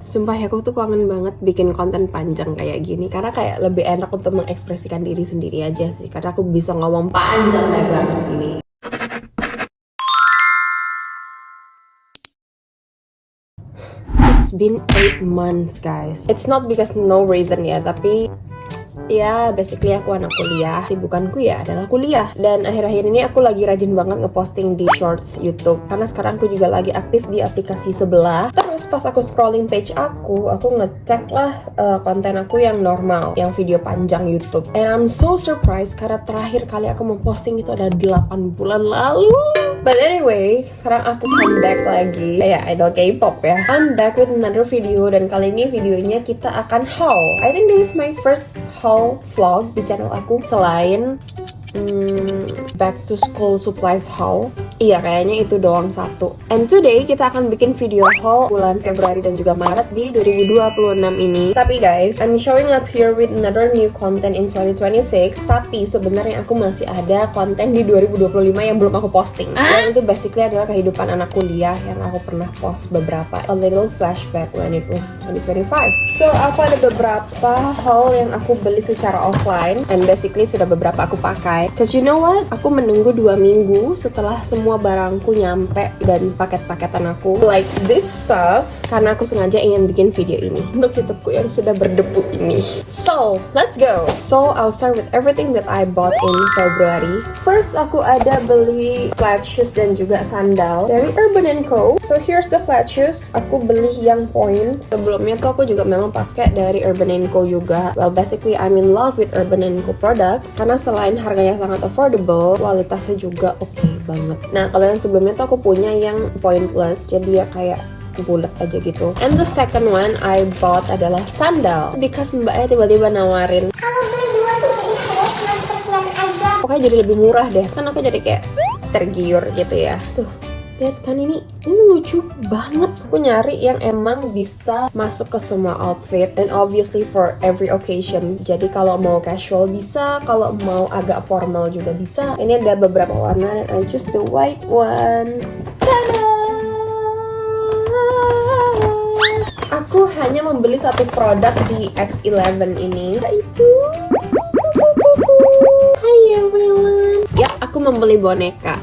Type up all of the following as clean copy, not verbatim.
Sumpah ya, aku tuh kangen banget bikin konten panjang kayak gini. Karena kayak lebih enak untuk mengekspresikan diri sendiri aja sih. Karena aku bisa ngomong panjang lebar di sini. It's been 8 months guys. It's not because no reason ya, tapi ya basically aku anak kuliah. Sibukanku ya adalah kuliah. Dan akhir-akhir ini aku lagi rajin banget ngeposting di shorts YouTube. Karena sekarang aku juga lagi aktif di aplikasi sebelah. Terus pas aku scrolling page aku ngecek lah konten aku yang normal, yang video panjang YouTube. And I'm so surprised karena terakhir kali aku memposting itu ada 8 bulan lalu. But anyway, sekarang aku come back lagi kayak idol K-pop ya. I'm back with another video, dan kali ini videonya kita akan haul. I think this is my first haul vlog di channel aku selain back to school supplies haul. Iya, kayaknya itu doang satu. And today kita akan bikin video haul bulan Februari dan juga Maret di 2026 ini. Tapi guys, I'm showing up here with another new content in 2026. Tapi sebenarnya aku masih ada konten di 2025 yang belum aku posting. Dan itu basically adalah kehidupan anak kuliah yang aku pernah post beberapa. A little flashback when it was 2025. So, aku ada beberapa haul yang aku beli secara offline. And basically sudah beberapa aku pakai. Cause you know what? Aku menunggu 2 minggu setelah semua barangku nyampe dan paket-paketan aku like this stuff, karena aku sengaja ingin bikin video ini untuk YouTubeku yang sudah berdebu ini. So, let's go! So, I'll start with everything that I bought in February. First, aku ada beli flat shoes dan juga sandal dari Urban & Co. So, here's the flat shoes. Aku beli yang point. Sebelumnya tuh aku juga memang pakai dari Urban & Co juga. Well, basically I'm in love with Urban & Co products karena selain harganya sangat affordable, kualitasnya juga oke banget. Nah, kalau yang sebelumnya tuh aku punya yang pointless, jadi ya kayak bulat aja gitu. And the second one I bought adalah sandal, because mbaknya tiba-tiba nawarin, kalau beli dua tuh jadi cuma sekian aja. Pokoknya jadi lebih murah deh, kan aku jadi kayak tergiur gitu ya. Tuh, lihat kan ini lucu banget. Aku nyari yang emang bisa masuk ke semua outfit, and obviously for every occasion. Jadi kalau mau casual bisa, kalau mau agak formal juga bisa. Ini ada beberapa warna dan I choose the white one. Tada! Aku hanya membeli satu produk di X11 ini, yaitu Hi everyone. Ya, aku membeli boneka.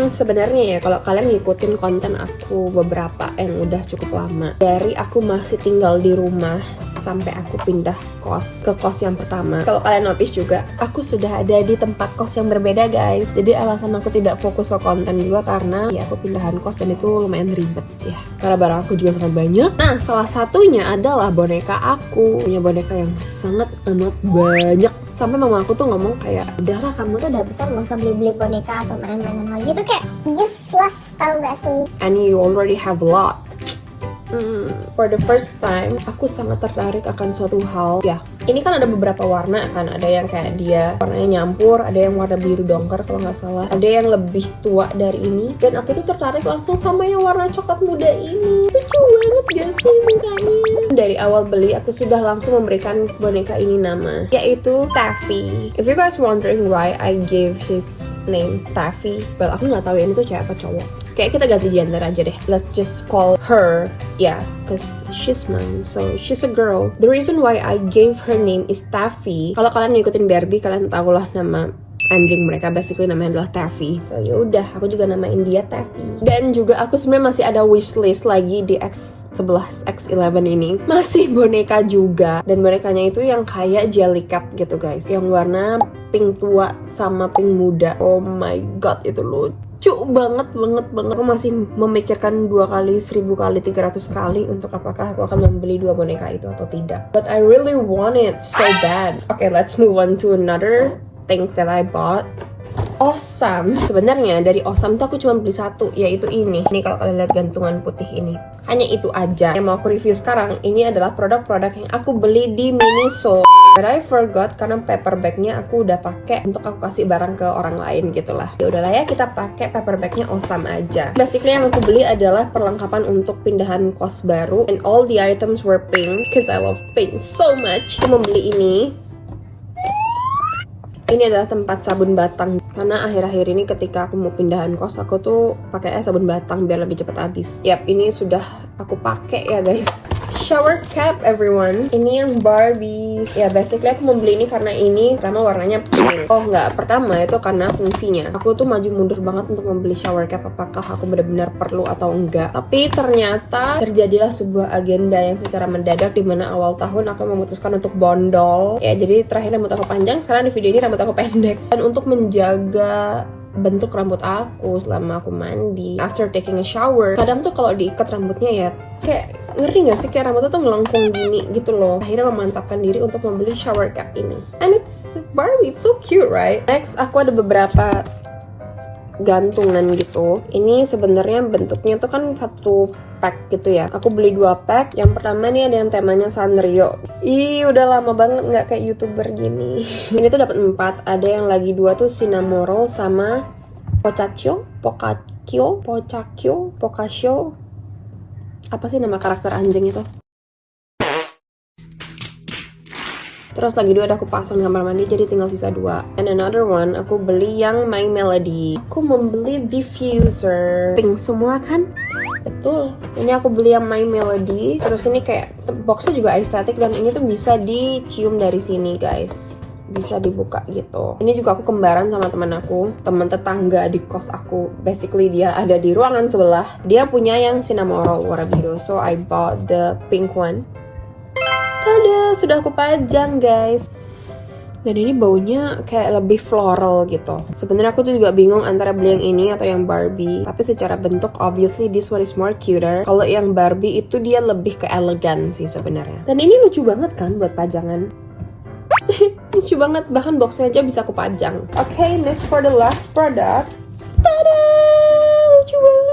Sebenarnya ya, kalau kalian ngikutin konten aku beberapa yang udah cukup lama, dari aku masih tinggal di rumah sampai aku pindah ke kos yang pertama. Kalau kalian notice juga, aku sudah ada di tempat kos yang berbeda guys. Jadi alasan aku tidak fokus ke konten juga karena ya aku pindahan kos dan itu lumayan ribet ya. Karena barang aku juga sangat banyak. Nah, salah satunya adalah boneka aku. Punya boneka yang sangat amat banyak. Sampai mama aku tuh ngomong kayak, udahlah kamu tuh udah besar, gak usah beli-beli boneka atau mainan-mainan lagi. Itu kayak useless, tau gak sih? And you already have a lot. For the first time, aku sangat tertarik akan suatu hal. Ya, ini kan ada beberapa warna kan. Ada yang kayak dia warnanya nyampur, ada yang warna biru dongker kalau nggak salah. Ada yang lebih tua dari ini. Dan aku tuh tertarik langsung sama yang warna coklat muda ini. Lucu banget gak sih mukanya? Dari awal beli, aku sudah langsung memberikan boneka ini nama, yaitu Taffy. If you guys wondering why I gave his name Taffy, well, aku nggak tahu ya ini tuh cewek apa cowok. Kayak kita ganti gender aja deh. Let's just call her, yeah, cause she's mine, so she's a girl. The reason why I gave her name is Taffy. Kalau kalian ngikutin Barbie, kalian tahu lah nama anjing mereka basically namanya adalah Taffy. So ya udah, aku juga namain dia Taffy. Dan juga aku sebenarnya masih ada wishlist lagi di X11 ini. Masih boneka juga. Dan bonekanya itu yang kayak Jellycat gitu guys, yang warna pink tua sama pink muda. Oh my god, itu lucu banget. Aku masih memikirkan 2 kali, 1000 kali, 300 kali untuk apakah aku akan membeli 2 boneka itu atau tidak. But I really want it so bad. Okay, let's move on to another things that I bought. Awesome. Sebenarnya dari Awesome tuh aku cuma beli satu, yaitu ini. Ini kalau kalian lihat gantungan putih ini. Hanya itu aja yang mau aku review sekarang. Ini adalah produk-produk yang aku beli di Miniso. But I forgot karena paper bagnya aku udah pakai untuk aku kasih barang ke orang lain gitulah. Ya udahlah ya, kita pakai paper bagnya Awesome aja. Basically yang aku beli adalah perlengkapan untuk pindahan kos baru, and all the items were pink because I love pink so much. Aku membeli ini. Ini adalah tempat sabun batang. Karena akhir-akhir ini ketika aku mau pindahan kos, aku tuh pakai sabun batang biar lebih cepat habis. Yap, ini sudah aku pakai ya guys. shower cap everyone. Ini yang Barbie. Ya basically aku membeli ini karena ini pertama warnanya pink. Oh enggak, pertama itu karena fungsinya. Aku tuh maju mundur banget untuk membeli shower cap, apakah aku benar-benar perlu atau enggak. Tapi ternyata terjadilah sebuah agenda yang secara mendadak, di mana awal tahun aku memutuskan untuk bondol. Ya jadi terakhir rambut aku panjang, sekarang di video ini rambut aku pendek. Dan untuk menjaga bentuk rambut aku selama aku mandi after taking a shower, kadang tuh kalau diikat rambutnya ya kayak, ngerti gak sih, kayak rambutnya tuh melengkung gini gitu loh. Akhirnya memantapkan diri untuk membeli shower cap ini, and it's Barbie, it's so cute right. Next aku ada beberapa gantungan gitu. Ini sebenarnya bentuknya tuh kan satu pack gitu ya. Aku beli 2 pack. Yang pertama nih ada yang temanya Sanrio. Ih, udah lama banget nggak kayak YouTuber gini. Ini tuh dapat 4. Ada yang lagi 2 tuh Cinnamoroll sama Pocaccio. Apa sih nama karakter anjing itu? Terus lagi 2 ada aku pasang di kamar mandi, jadi tinggal sisa 2. And another one, aku beli yang My Melody. Aku membeli diffuser pink semua kan? Betul. Ini aku beli yang My Melody. Terus ini kayak boxnya juga estetik, dan ini tuh bisa dicium dari sini guys. Bisa dibuka gitu. Ini juga aku kembaran sama teman aku, teman tetangga di kos aku. Basically dia ada di ruangan sebelah. Dia punya yang Cinnamoroll warna biru, so I bought the pink one. Tada, sudah aku pajang guys. Dan ini baunya kayak lebih floral gitu. Sebenarnya aku tuh juga bingung antara beli yang ini atau yang Barbie. Tapi secara bentuk obviously this one is more cuter. Kalau yang Barbie itu dia lebih ke elegan sih sebenarnya. Dan ini lucu banget kan buat pajangan. Lucu banget, bahkan boxnya aja bisa aku pajang. Okay, next for the last product. Tada, lucu banget.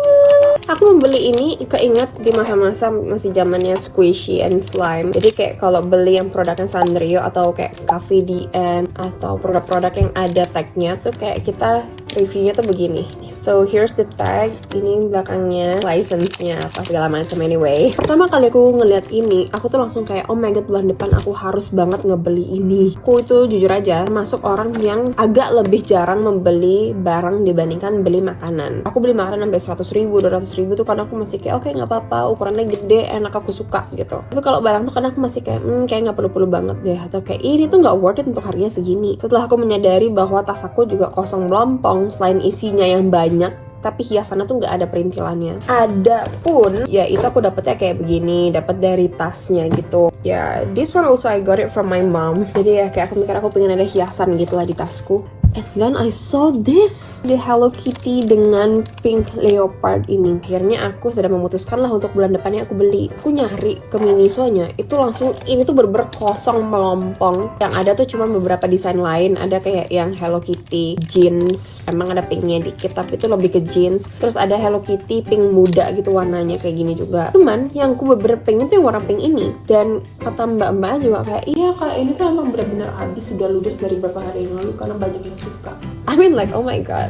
Aku membeli ini keinget di masa-masa masih zamannya squishy and slime. Jadi kayak kalau beli yang produknya Sanrio atau kayak Cafe DM atau produk-produk yang ada tagnya tuh kayak kita reviewnya tuh begini. So here's the tag. Ini belakangnya license-nya apa segala macam anyway. Pertama kali aku ngeliat ini, aku tuh langsung kayak oh my god, bulan depan aku harus banget ngebeli ini. Aku itu jujur aja masuk orang yang agak lebih jarang membeli barang dibandingkan beli makanan. Aku beli makanan sampai 100.000, 200.000 tuh karena aku masih kayak oke, nggak apa-apa, ukurannya gede, enak, aku suka gitu. Tapi kalau barang tuh kadang aku masih kayak kayak nggak perlu-perlu banget deh, atau kayak ini tuh nggak worth it untuk harganya segini. Setelah aku menyadari bahwa tas aku juga kosong melompong, selain isinya yang banyak, tapi hiasannya tuh nggak ada perintilannya. Ada pun, ya itu aku dapetnya kayak begini, dapat dari tasnya gitu. Ya, this one also I got it from my mom. Jadi ya kayak aku mikir aku pengen ada hiasan gitu lah di tasku. And then I saw this, the Hello Kitty dengan pink leopard ini. Akhirnya aku sudah memutuskan lah untuk bulan depannya aku beli. Aku nyari ke Miniso-nya, itu langsung ini tuh bener-bener kosong melompong. Yang ada tuh cuma beberapa desain lain. Ada kayak yang Hello Kitty jeans, emang ada pinknya dikit tapi itu lebih ke jeans. Terus ada Hello Kitty pink muda gitu warnanya kayak gini juga. Cuman yang aku bener-bener pengen tuh yang warna pink ini. Dan kata mbak-mbak juga kayak iya kak, ini tuh emang bener-bener habis, sudah ludes dari beberapa hari yang lalu karena banyak yang suka. I mean like oh my god,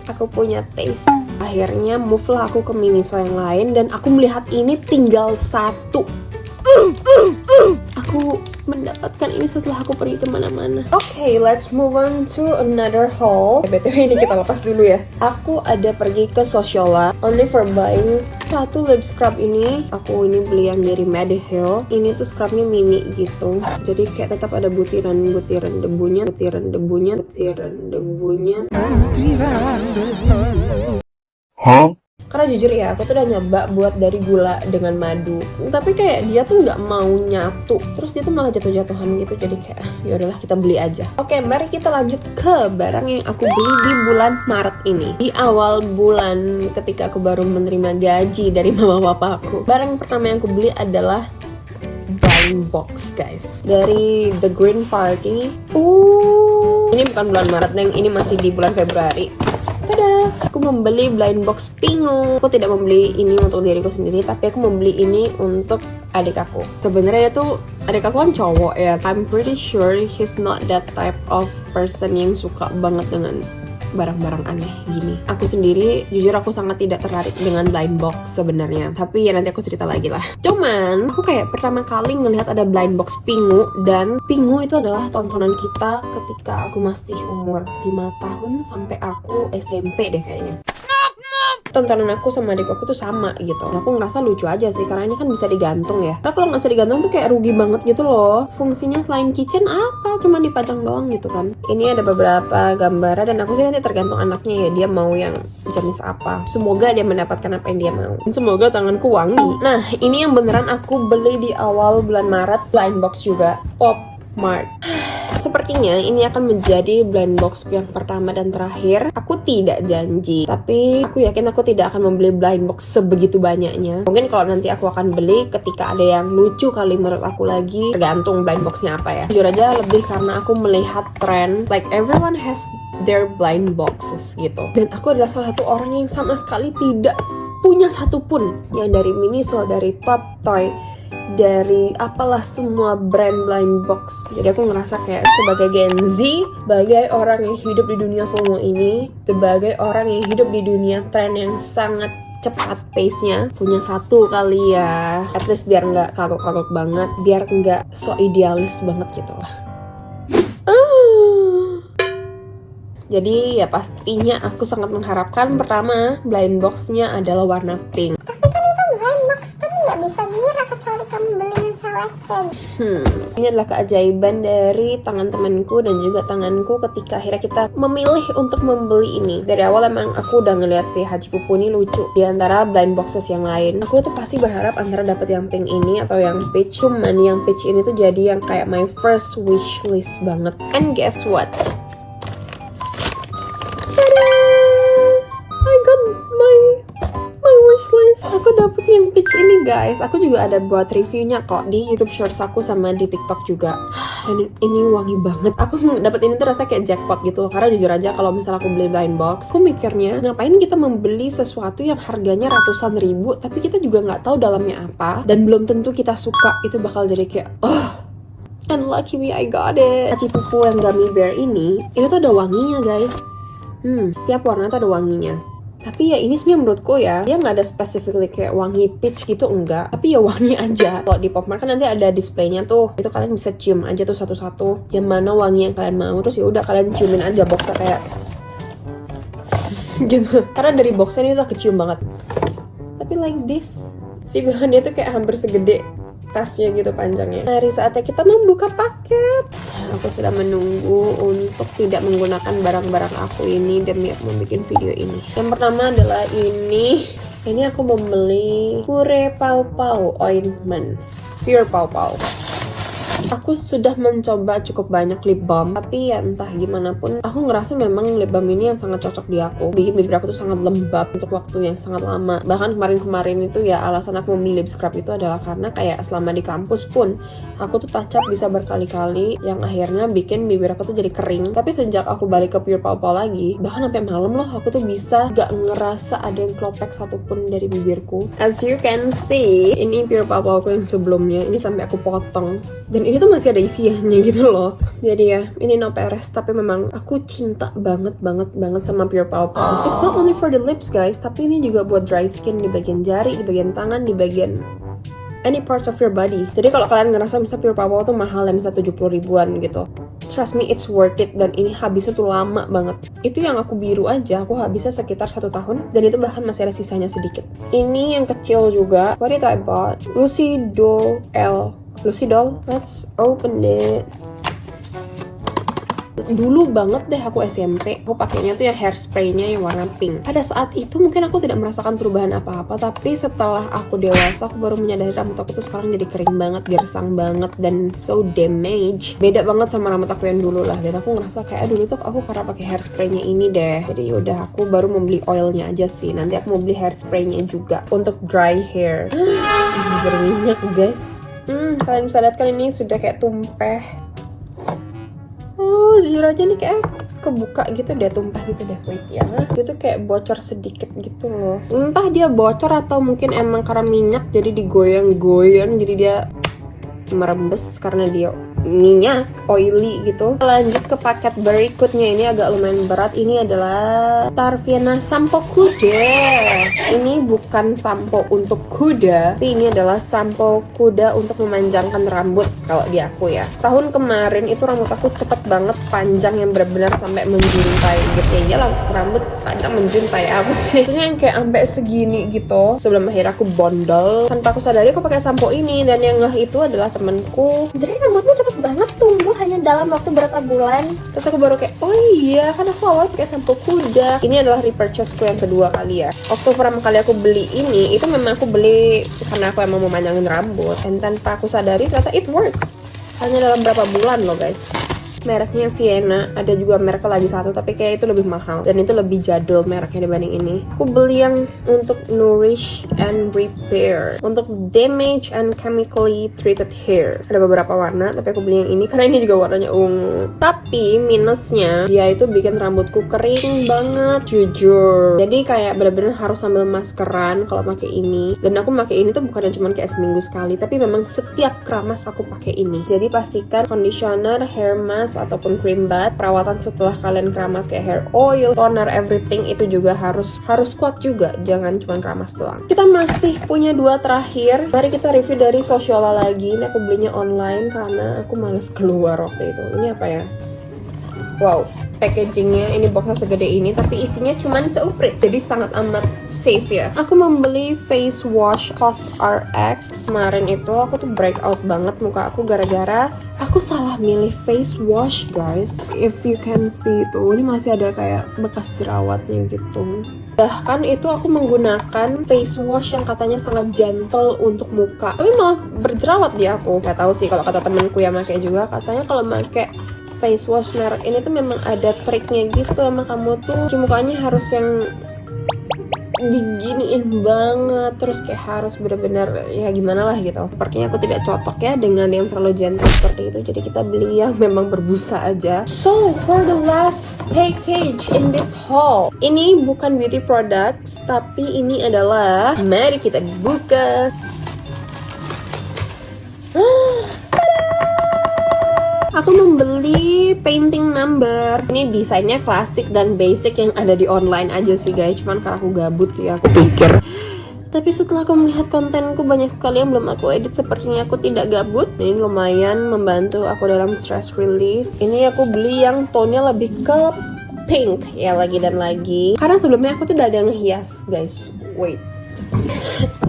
aku punya taste. Akhirnya move lah aku ke Miniso yang lain dan aku melihat ini tinggal 1. Aku mendapatkan ini setelah aku pergi kemana-mana. Okay, let's move on to another haul. BTW ini kita lepas dulu ya. Aku ada pergi ke Sociola only for buying 1 lip scrub ini. Aku ini beli yang dari Mediheal. Ini tuh scrubnya mini gitu. Jadi kayak tetap ada butiran debunya. Huh? Karena jujur ya, aku tuh udah nyoba buat dari gula dengan madu, tapi kayak dia tuh nggak mau nyatu, terus dia tuh malah jatuh-jatuhan gitu. Jadi kayak ya udahlah kita beli aja. Oke, mari kita lanjut ke barang yang aku beli di bulan Maret ini. Di awal bulan ketika aku baru menerima gaji dari mama papa aku, barang pertama yang aku beli adalah blind box guys, dari The Green Party. Ini bukan bulan Maret, Neng, ini masih di bulan Februari. Tada! Aku membeli blind box Pingu. Aku tidak membeli ini untuk diriku sendiri, tapi aku membeli ini untuk adik aku. Sebenarnya tuh adik aku kan cowok ya. I'm pretty sure he's not that type of person yang suka banget dengan barang-barang aneh gini. Aku sendiri, jujur aku sangat tidak tertarik dengan blind box sebenarnya. Tapi ya nanti aku cerita lagi lah. Cuman, aku kayak pertama kali ngelihat ada blind box Pingu. Dan Pingu itu adalah tontonan kita ketika aku masih umur 5 tahun sampai aku SMP deh kayaknya. tontonan aku sama adik aku tuh sama gitu. Dan aku ngerasa lucu aja sih, karena ini kan bisa digantung ya. Karena kalau nggak bisa digantung tuh kayak rugi banget gitu loh. Fungsinya selain kitchen apa? Cuma dipajang doang gitu kan. Ini ada beberapa gambar dan aku sih nanti tergantung anaknya ya, dia mau yang jenis apa. Semoga dia mendapatkan apa yang dia mau. Semoga tanganku wangi. Nah, ini yang beneran aku beli di awal bulan Maret, blind box juga, Pop Mart. Sepertinya ini akan menjadi blind box yang pertama dan terakhir. Aku tidak janji, tapi aku yakin aku tidak akan membeli blind box sebegitu banyaknya. Mungkin kalau nanti aku akan beli ketika ada yang lucu kali menurut aku lagi, tergantung blind boxnya apa ya. Jujur aja lebih karena aku melihat tren, like everyone has their blind boxes gitu. Dan aku adalah salah satu orang yang sama sekali tidak punya satupun yang dari Miniso, dari Top Toy, dari apalah semua brand blind box. Jadi aku ngerasa kayak sebagai Gen Z, sebagai orang yang hidup di dunia FOMO ini, sebagai orang yang hidup di dunia tren yang sangat cepat pace-nya, punya satu kali ya, at least biar nggak kagok-kagok banget, biar nggak so idealis banget gitu lah. Jadi ya pastinya aku sangat mengharapkan pertama blind box-nya adalah warna pink. Bisa ngira kecuali kamu beli yang selected. Ini adalah keajaiban dari tangan temanku dan juga tanganku ketika akhirnya kita memilih untuk membeli ini. Dari awal emang aku udah ngeliat si Haji Pupu ini lucu di antara blind boxes yang lain. Aku tuh pasti berharap antara dapet yang pink ini atau yang peach. Cuman yang peach ini tuh jadi yang kayak my first wish list banget. And guess what? Tada! I got my wishlist. Aku dapet yang peach ini guys. Aku juga ada buat reviewnya kok di YouTube Shorts aku sama di TikTok juga. Dan ini wangi banget. Aku dapet ini tuh rasa kayak jackpot gitu loh. Karena jujur aja kalau misalnya aku beli blind box, aku mikirnya ngapain kita membeli sesuatu yang harganya ratusan ribu tapi kita juga nggak tahu dalamnya apa dan belum tentu kita suka. Itu bakal jadi kayak and lucky me I got it. Haji Pupu yang gummy bear ini tuh ada wanginya guys. Setiap warna tuh ada wanginya. Tapi ya ini sebenarnya menurutku ya, dia nggak ada specifically kayak wangi peach gitu, enggak. Tapi ya wangi aja. Kalau di Pop Mart kan nanti ada displaynya tuh, itu kalian bisa cium aja tuh satu-satu yang mana wangi yang kalian mau. Terus ya udah kalian ciumin aja boxnya kayak gitu. Karena dari boxnya ini udah kecium banget. Tapi like this, si bahannya tuh kayak hampir segede tasnya gitu panjangnya. Hari saatnya kita membuka paket. Aku sudah menunggu untuk tidak menggunakan barang-barang aku ini demi aku membuat video ini. Yang pertama adalah ini. Ini aku membeli Pure Pau Pau Ointment, Pure Pau Pau. Aku sudah mencoba cukup banyak lip balm, tapi ya entah gimana pun, aku ngerasa memang lip balm ini yang sangat cocok di aku. Bikin bibir aku tuh sangat lembab untuk waktu yang sangat lama. Bahkan kemarin-kemarin itu ya alasan aku membeli lip scrub itu adalah karena kayak selama di kampus pun aku tuh touch up bisa berkali-kali, yang akhirnya bikin bibir aku tuh jadi kering. Tapi sejak aku balik ke Pure Pau Pau lagi, bahkan sampai malam loh aku tuh bisa gak ngerasa ada yang klopek satupun dari bibirku. As you can see, ini Pure Pau Pau aku yang sebelumnya, ini sampai aku potong. Dan ini tuh masih ada isiannya gitu loh. Jadi ya, ini no peres, tapi memang aku cinta banget sama Pure Pau Pau. It's not only for the lips guys, tapi ini juga buat dry skin di bagian jari, di bagian tangan, di bagian any parts of your body. Jadi kalau kalian ngerasa misalnya Pure Pau Pau tuh mahal ya, misalnya 70 ribuan gitu, trust me, it's worth it. Dan ini habisnya tuh lama banget. Itu yang aku biru aja, aku habisnya sekitar 1 tahun. Dan itu bahkan masih ada sisanya sedikit. Ini yang kecil juga. What did I bought? Lucy Doll. Let's open it. Dulu banget deh aku SMP, aku pakainya tuh yang hairspray-nya yang warna pink. Pada saat itu mungkin aku tidak merasakan perubahan apa-apa, tapi setelah aku dewasa aku baru menyadari rambut aku tuh sekarang jadi kering banget, gersang banget, dan so damaged. Beda banget sama rambut aku yang dulu lah. Dan aku ngerasa kayak dulu tuh aku karena pakai hairspray-nya ini deh. Jadi yaudah aku baru mau beli oilnya aja sih. Nanti aku mau beli hairspray-nya juga untuk dry hair. Ini berminyak guys. Kalian bisa lihat kan ini sudah kayak tumpeh. Jujur aja nih kayak kebuka gitu deh, tumpah gitu deh. Wait ya, itu kayak bocor sedikit gitu loh. Entah dia bocor atau mungkin emang karena minyak jadi digoyang-goyang, jadi dia merembes karena dia minyak, oily gitu. Lanjut ke paket berikutnya, ini agak lumayan berat. Ini adalah Tarviana sampo kuda. Ini bukan sampo untuk kuda, tapi ini adalah sampo kuda untuk memanjangkan rambut kalau di aku ya. Tahun kemarin itu rambut aku cepet banget panjang yang benar-benar sampai menjuntai gitu. Ya iyalah, rambut panjang menjuntai apa sih? Itu yang kayak sampai segini gitu. Sebelum akhirnya aku bondol, tanpa aku sadari aku pakai sampo ini, dan yang ngeh itu adalah temenku. Jadi rambutmu cepet banget tumbuh hanya dalam waktu berapa bulan. Terus aku baru kayak, oh iya, kan aku awal pakai sampo kuda. Ini adalah repurchaseku yang kedua kali ya. Waktu pertama kali aku beli ini, itu memang aku beli karena aku emang mau manjangin rambut. Dan tanpa aku sadari ternyata it works. Hanya dalam berapa bulan loh guys. Mereknya Vienna, ada juga merek lagi satu tapi kayak itu lebih mahal dan itu lebih jadul mereknya dibanding ini. Aku beli yang untuk nourish and repair, untuk damage and chemically treated hair. Ada beberapa warna tapi aku beli yang ini karena ini juga warnanya ungu. Tapi minusnya dia itu bikin rambutku kering banget jujur. Jadi kayak bener-bener harus sambil maskeran kalau pakai ini. Dan aku pakai ini tuh bukan cuma kayak seminggu sekali, tapi memang setiap keramas aku pakai ini. Jadi pastikan conditioner, hair mask ataupun cream bath, perawatan setelah kalian keramas kayak hair oil, toner, everything itu juga harus kuat juga, jangan cuma keramas doang. Kita masih punya 2 terakhir. Mari kita review dari Sociola lagi. Ini aku belinya online karena aku males keluar waktu itu. Ini apa ya? Wow, packagingnya ini boxnya segede ini tapi isinya cuman seuprit, jadi sangat amat safe ya. Aku membeli face wash COSRX. Kemarin itu aku tuh breakout banget muka aku gara-gara aku salah milih face wash guys. If you can see tuh, ini masih ada kayak bekas jerawatnya gitu. Bahkan itu aku menggunakan face wash yang katanya sangat gentle untuk muka, tapi malah berjerawat di aku. Gak tahu sih, kalau kata temenku yang pakai juga katanya kalau pakai face wash merek ini tuh memang ada triknya gitu, sama kamu tuh cuci mukanya harus yang diginiin banget, terus kayak harus bener-bener ya gimana lah gitu. Sepertinya aku tidak cocok ya dengan yang terlalu gentle seperti itu, jadi kita beli yang memang berbusa aja. So for the last package in this haul, ini bukan beauty products tapi ini adalah, mari kita buka. Aku membeli painting number. Ini desainnya klasik dan basic yang ada di online aja sih guys. Cuman karena aku gabut ya, aku pikir. Tapi setelah aku melihat kontenku banyak sekali yang belum aku edit, sepertinya aku tidak gabut. Ini lumayan membantu aku dalam stress relief. Ini aku beli yang tone-nya lebih ke pink ya, lagi dan lagi. Karena sebelumnya aku tuh udah ada ngehias guys. Wait.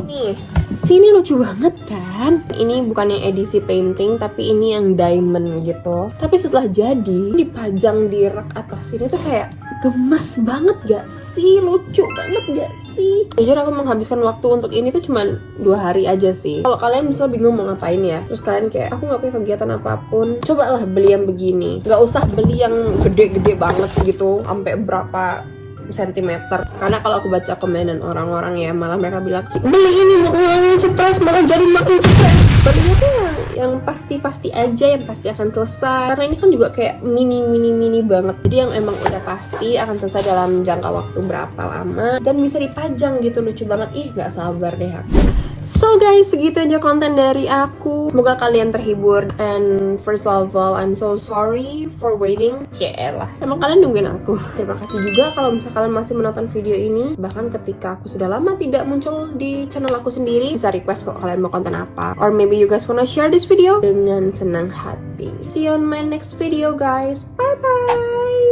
Nih, sini lucu banget kan? Ini bukan yang edisi painting, tapi ini yang diamond gitu. Tapi setelah jadi, dipajang di rak atas ini tuh kayak gemes banget gak sih? Lucu banget gak sih? Jujur aku menghabiskan waktu untuk ini tuh cuma 2 hari aja sih. Kalau kalian misal bingung mau ngapain ya, terus kalian kayak, aku gak punya kegiatan apapun, cobalah beli yang begini. Gak usah beli yang gede-gede banget gitu, sampai berapa sentimeter. Karena kalau aku baca komenan orang-orang ya, malah mereka bilang beli ini mau ngilangin stres, malah jadi makin stres. Belinya tuh yang pasti-pasti aja, yang pasti akan selesai. Karena ini kan juga kayak mini banget. Jadi yang emang udah pasti akan selesai dalam jangka waktu berapa lama dan bisa dipajang gitu. Lucu banget. Ih, gak sabar deh aku. So guys, segitu aja konten dari aku. Semoga kalian terhibur. And first of all, I'm so sorry for waiting. Cielah, emang kalian nungguin aku. Terima kasih juga kalau misalnya kalian masih menonton video ini. Bahkan ketika aku sudah lama tidak muncul di channel aku sendiri, bisa request kalau kalian mau konten apa. Or maybe you guys wanna share this video. Dengan senang hati. See you on my next video guys. Bye bye.